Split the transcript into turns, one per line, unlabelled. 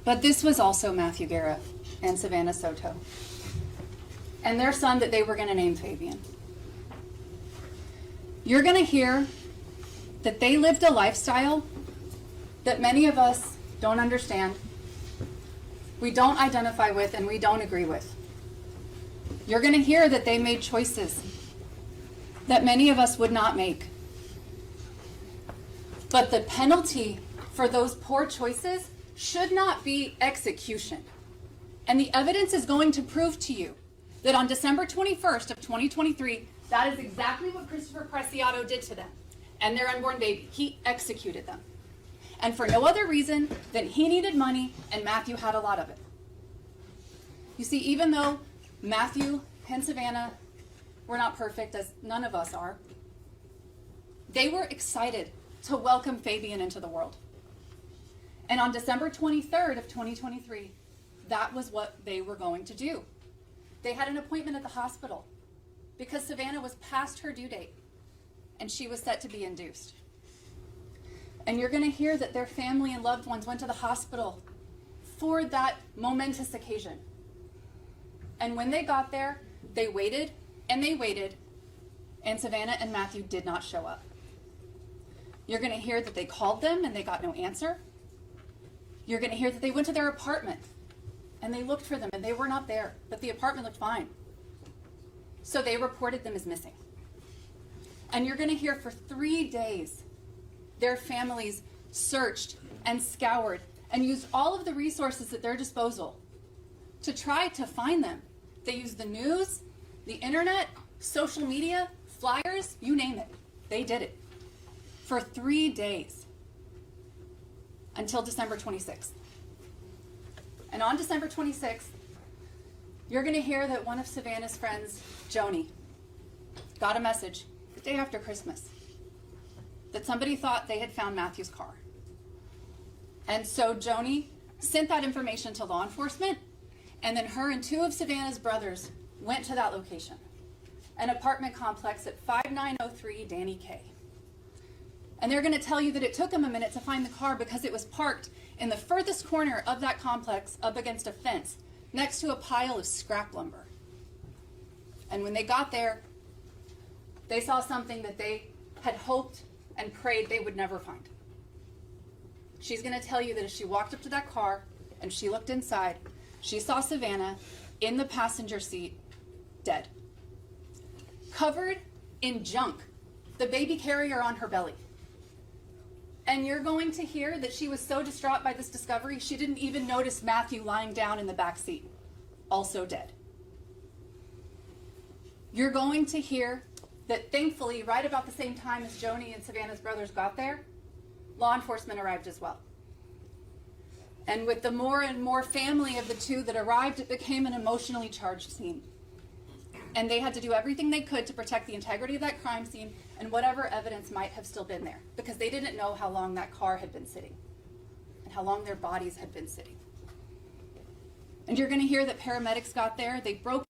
But this was also Matthew Guerra and Savannah Soto, and their son that they were going to name Fabian. You're going to hear that they lived a lifestyle that many of us don't understand, we don't identify with, and we don't agree with. You're going to hear that they made choices that many of us would not make. But the penalty for those poor choices should not be execution. And the evidence is going to prove to you that on December 21st of 2023, that is exactly what Christopher Preciado did to them and their unborn baby. He executed them. And for no other reason than he needed money and Matthew had a lot of it. You see, even though Matthew and Savannah were not perfect, as none of us are, they were excited to welcome Fabian into the world. And on December 23rd of 2023, that was what they were going to do. They had an appointment at the hospital because Savannah was past her due date and she was set to be induced. And you're going to hear that their family and loved ones went to the hospital for that momentous occasion. And when they got there, they waited and they waited, and Savannah and Matthew did not show up. You're going to hear that they called them and they got no answer. You're going to hear that they went to their apartment and they looked for them and they were not there, but the apartment looked fine. So they reported them as missing. And you're going to hear for 3 days, their families searched and scoured and used all of the resources at their disposal to try to find them. They used the news, the internet, social media, flyers, you name it. They did it for 3 days until December 26th. And on December 26th, you're going to hear that one of Savannah's friends, Joni, got a message the day after Christmas that somebody thought they had found Matthew's car. And so Joni sent that information to law enforcement, and then her and 2 of Savannah's brothers went to that location, an apartment complex at 5903 Danny K. And they're going to tell you that it took them a minute to find the car because it was parked in the furthest corner of that complex up against a fence next to a pile of scrap lumber. And when they got there, they saw something that they had hoped and prayed they would never find. She's going to tell you that as she walked up to that car and she looked inside, she saw Savannah in the passenger seat, dead. Covered in junk, the baby carrier on her belly. And you're going to hear that she was so distraught by this discovery, she didn't even notice Matthew lying down in the back seat, also dead. You're going to hear that thankfully, right about the same time as Joni and Savannah's brothers got there, law enforcement arrived as well. And with the more and more family of the 2 that arrived, it became an emotionally charged scene. And they had to do everything they could to protect the integrity of that crime scene and whatever evidence might have still been there, because they didn't know how long that car had been sitting and how long their bodies had been sitting. And you're going to hear that paramedics got there, they broke